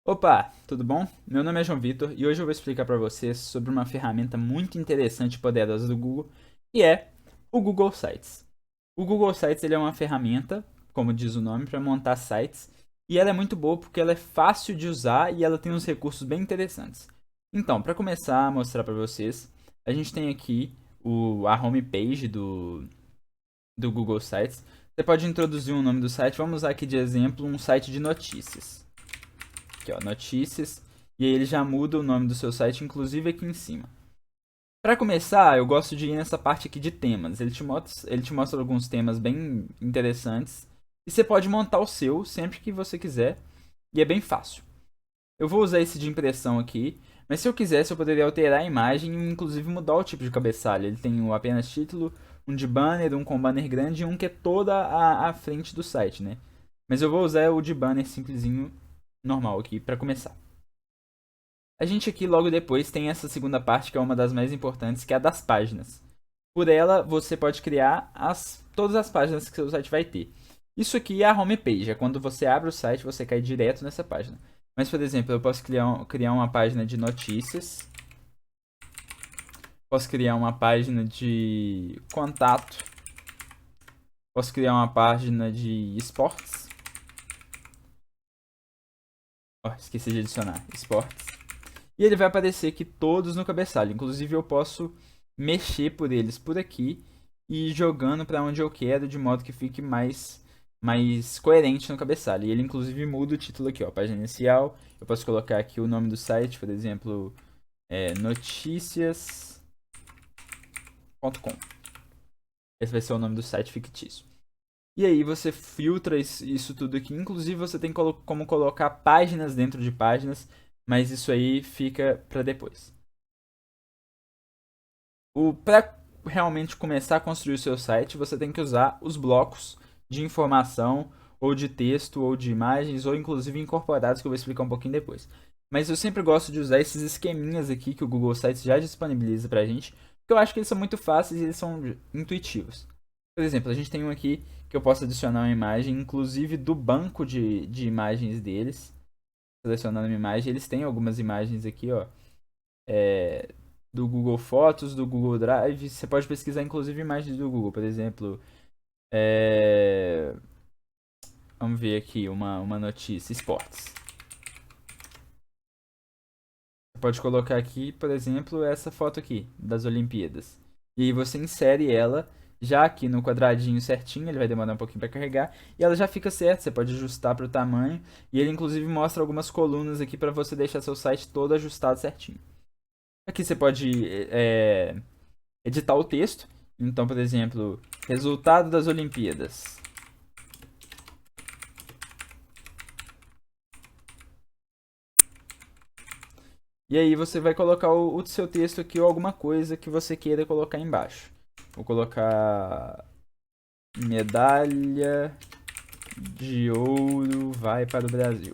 Opa, tudo bom? Meu nome é João Vitor e hoje eu vou explicar para vocês sobre uma ferramenta muito interessante e poderosa do Google, que é o Google Sites. O Google Sites ele é uma ferramenta, como diz o nome, para montar sites, e ela é muito boa porque ela é fácil de usar e ela tem uns recursos bem interessantes. Então, para começar a mostrar para vocês, a gente tem aqui a homepage do Google Sites. Você pode introduzir o nome do site, vamos usar aqui de exemplo um site de notícias. Aqui, ó, notícias. E aí ele já muda o nome do seu site, inclusive aqui em cima. Para começar, eu gosto de ir nessa parte aqui de temas. Ele te mostra alguns temas bem interessantes. E você pode montar o seu sempre que você quiser. E é bem fácil. Eu vou usar esse de impressão aqui. Mas se eu quisesse, eu poderia alterar a imagem e inclusive mudar o tipo de cabeçalho. Ele tem o apenas título, um de banner, um com banner grande e um que é toda a frente do site, né? Mas eu vou usar o de banner simplesinho normal aqui para começar. A gente aqui logo depois tem essa segunda parte que é uma das mais importantes, que é a das páginas. Por ela, você pode criar todas as páginas que seu site vai ter. Isso aqui é a homepage, é quando você abre o site, você cai direto nessa página. Mas, por exemplo, eu posso criar uma página de notícias, posso criar uma página de contato, posso criar uma página de esportes. Oh, esqueci de adicionar esportes. E ele vai aparecer aqui todos no cabeçalho. Inclusive eu posso mexer por eles por aqui e ir jogando para onde eu quero de modo que fique mais coerente no cabeçalho. E ele inclusive muda o título aqui, ó, página inicial. Eu posso colocar aqui o nome do site, por exemplo, noticias.com. Esse vai ser o nome do site fictício. E aí você filtra isso tudo aqui. Inclusive você tem como colocar páginas dentro de páginas, mas isso aí fica para depois. Para realmente começar a construir o seu site, você tem que usar os blocos de informação, ou de texto, ou de imagens, ou inclusive incorporados, que eu vou explicar um pouquinho depois. Mas eu sempre gosto de usar esses esqueminhas aqui que o Google Sites já disponibiliza pra gente, porque eu acho que eles são muito fáceis e eles são intuitivos. Por exemplo, a gente tem um aqui que eu posso adicionar uma imagem, inclusive do banco de imagens deles. Selecionando uma imagem, eles têm algumas imagens aqui, ó. É, do Google Fotos, do Google Drive. Você pode pesquisar inclusive imagens do Google, por exemplo. é, Vamos ver aqui uma notícia: esportes. Você pode colocar aqui, por exemplo, essa foto aqui das Olimpíadas. E aí você insere ela já aqui no quadradinho certinho, ele vai demorar um pouquinho para carregar, e ela já fica certa, você pode ajustar para o tamanho, e ele inclusive mostra algumas colunas aqui para você deixar seu site todo ajustado certinho. Aqui você pode editar o texto. Então, por exemplo, resultado das Olimpíadas. E aí você vai colocar o seu texto aqui ou alguma coisa que você queira colocar embaixo. Vou colocar medalha de ouro vai para o Brasil.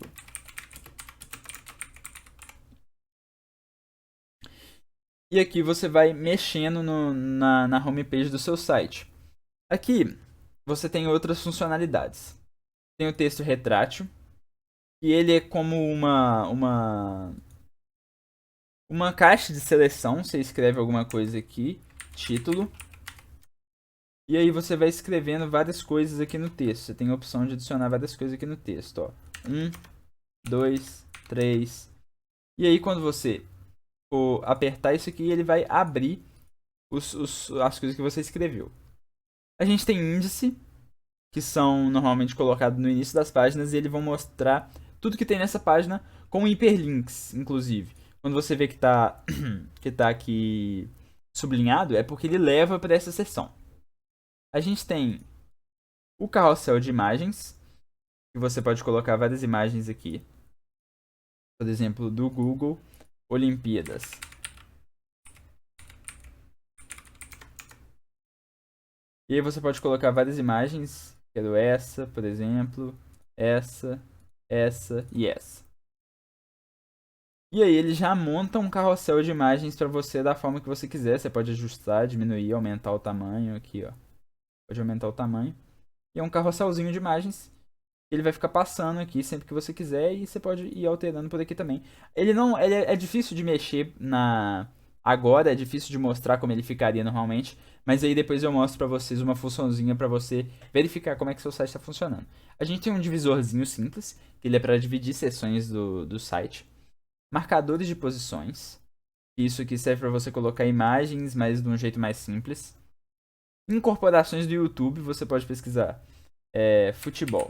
E aqui você vai mexendo na homepage do seu site. Aqui você tem outras funcionalidades. Tem o texto retrátil, e ele é como uma caixa de seleção. Você escreve alguma coisa aqui, título, e aí você vai escrevendo várias coisas aqui no texto. Você tem a opção de adicionar várias coisas aqui no texto, ó. 1, 2, 3. E aí quando você for apertar isso aqui, ele vai abrir as coisas que você escreveu. A gente tem índice, que são normalmente colocados no início das páginas, e eles vão mostrar tudo que tem nessa página com hiperlinks, inclusive. Quando você vê que tá, que tá aqui sublinhado, é porque ele leva para essa seção. A gente tem o carrossel de imagens, que você pode colocar várias imagens aqui. Por exemplo, do Google Olimpíadas. E aí você pode colocar várias imagens. Quero essa, por exemplo, essa e essa. E aí ele já monta um carrossel de imagens para você da forma que você quiser. Você pode ajustar, diminuir, aumentar o tamanho aqui, ó. Pode aumentar o tamanho. E é um carrosselzinho de imagens Ele vai ficar passando aqui sempre que você quiser e você pode ir alterando por aqui também. Ele não, ele é difícil de mexer na agora, é difícil de mostrar como ele ficaria normalmente, mas aí depois eu mostro pra vocês uma funçãozinha pra você verificar como é que seu site está funcionando. A gente tem um divisorzinho simples, que ele é para dividir seções do site. Marcadores de posições. Isso aqui serve para você colocar imagens, mas de um jeito mais simples. Incorporações do YouTube, você pode pesquisar futebol.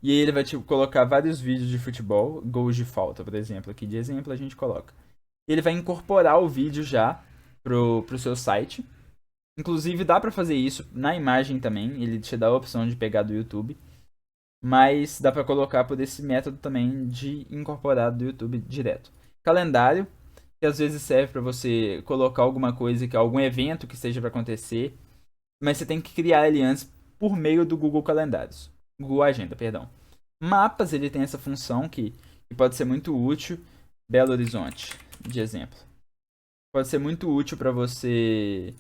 E aí ele vai te colocar vários vídeos de futebol, gols de falta, por exemplo. Aqui de exemplo a gente coloca. E ele vai incorporar o vídeo já pro seu site. Inclusive dá para fazer isso na imagem também, ele te dá a opção de pegar do YouTube. Mas dá para colocar por esse método também de incorporar do YouTube direto. Calendário, que às vezes serve para você colocar alguma coisa, algum evento que esteja para acontecer, mas você tem que criar ele antes por meio do Google Calendários. Google Agenda, perdão. Mapas, ele tem essa função que pode ser muito útil. Belo Horizonte, de exemplo. Pode ser muito útil para você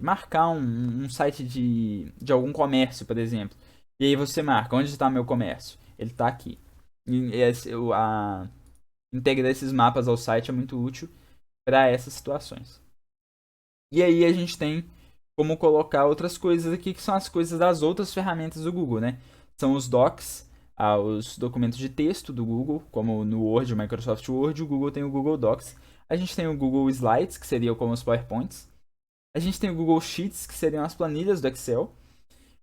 marcar um site de algum comércio, por exemplo. E aí você marca, onde está meu comércio? Ele está aqui. Integrar esses mapas ao site é muito útil para essas situações. E aí a gente tem como colocar outras coisas aqui, que são as coisas das outras ferramentas do Google, né? São os docs, os documentos de texto do Google, como no Word, o Microsoft Word, o Google tem o Google Docs. A gente tem o Google Slides, que seriam como os PowerPoints. A gente tem o Google Sheets, que seriam as planilhas do Excel.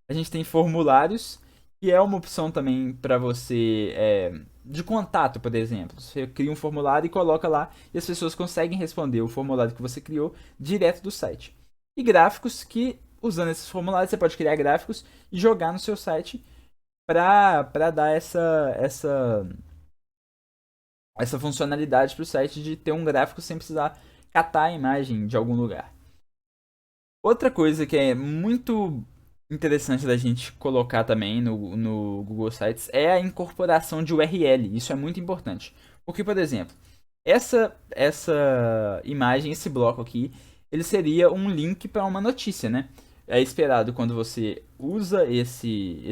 A gente tem formulários, que é uma opção também para você de contato, por exemplo. Você cria um formulário e coloca lá e as pessoas conseguem responder o formulário que você criou direto do site. E gráficos que, usando esses formulários, você pode criar gráficos e jogar no seu site para dar essa funcionalidade para o site de ter um gráfico sem precisar catar a imagem de algum lugar. Outra coisa que é muito interessante da gente colocar também no Google Sites é a incorporação de URL. Isso é muito importante. Porque, por exemplo, essa imagem, esse bloco aqui, ele seria um link para uma notícia, né? É esperado quando você usa esse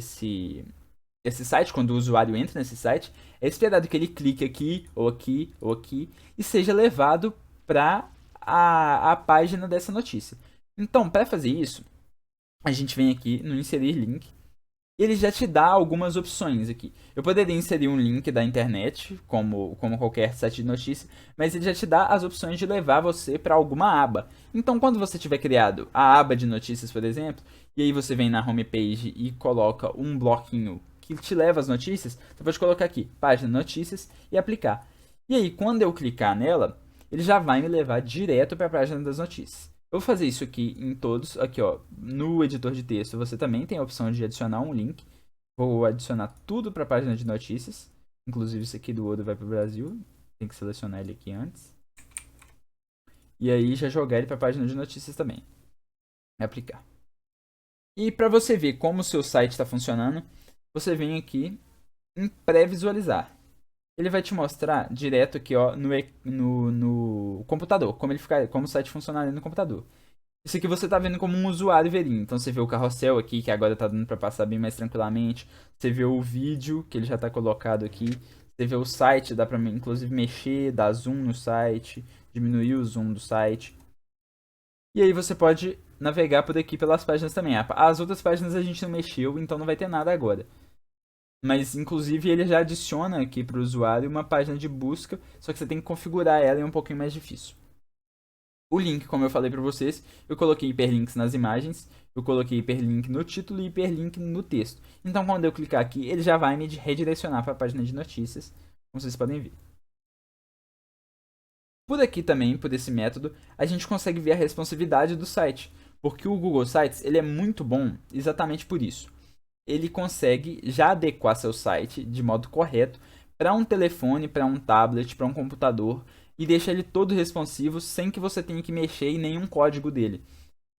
site, quando o usuário entra nesse site, é esperado que ele clique aqui, ou aqui, ou aqui, e seja levado para a página dessa notícia. Então, para fazer isso, a gente vem aqui no inserir link e ele já te dá algumas opções aqui. Eu poderia inserir um link da internet, como qualquer site de notícia, mas ele já te dá as opções de levar você para alguma aba. Então, quando você tiver criado a aba de notícias, por exemplo, e aí você vem na homepage e coloca um bloquinho que te leva às notícias, você pode colocar aqui, página notícias, e aplicar. E aí, quando eu clicar nela, ele já vai me levar direto para a página das notícias. Eu vou fazer isso aqui em todos. Aqui, ó, no editor de texto você também tem a opção de adicionar um link. Vou adicionar tudo para a página de notícias. Inclusive isso aqui do Odo vai para o Brasil. Tem que selecionar ele aqui antes. E aí já jogar ele para a página de notícias também. Aplicar. E para você ver como o seu site está funcionando, você vem aqui em pré-visualizar. Ele vai te mostrar direto aqui, ó, no computador, como o site funcionaria no computador. Isso aqui você tá vendo como um usuário veria. Então você vê o carrossel aqui, que agora tá dando para passar bem mais tranquilamente. Você vê o vídeo, que ele já tá colocado aqui. Você vê o site, dá pra inclusive mexer, dar zoom no site, diminuir o zoom do site. E aí você pode navegar por aqui pelas páginas também. As outras páginas a gente não mexeu, então não vai ter nada agora. Mas, inclusive, ele já adiciona aqui para o usuário uma página de busca, só que você tem que configurar ela e é um pouquinho mais difícil. O link, como eu falei para vocês, eu coloquei hiperlinks nas imagens, eu coloquei hiperlink no título e hiperlink no texto. Então, quando eu clicar aqui, ele já vai me redirecionar para a página de notícias, como vocês podem ver. Por aqui também, por esse método, a gente consegue ver a responsividade do site, porque o Google Sites ele é muito bom exatamente por isso. Ele consegue já adequar seu site de modo correto para um telefone, para um tablet, para um computador e deixa ele todo responsivo sem que você tenha que mexer em nenhum código dele.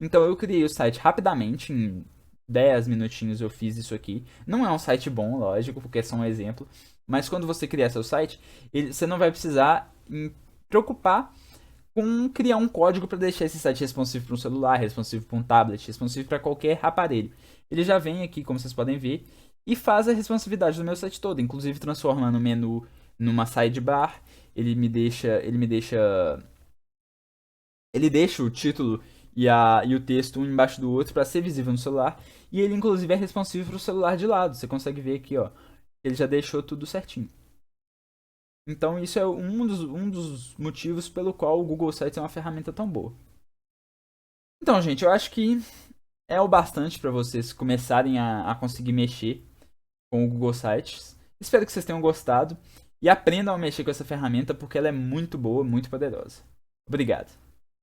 Então eu criei o site rapidamente, em 10 minutinhos eu fiz isso aqui. Não é um site bom, lógico, porque é só um exemplo, mas quando você criar seu site, você não vai precisar preocupar com criar um código para deixar esse site responsivo para um celular, responsivo para um tablet, responsivo para qualquer aparelho. Ele já vem aqui, como vocês podem ver, e faz a responsividade do meu site todo, inclusive transformando o menu numa sidebar. Ele deixa o título e o texto um embaixo do outro para ser visível no celular. E ele, inclusive, é responsivo para o celular de lado. Você consegue ver aqui, ó. Ele já deixou tudo certinho. Então, isso é um dos motivos pelo qual o Google Sites é uma ferramenta tão boa. Então, gente, eu acho que é o bastante para vocês começarem a conseguir mexer com o Google Sites. Espero que vocês tenham gostado e aprendam a mexer com essa ferramenta porque ela é muito boa, muito poderosa. Obrigado.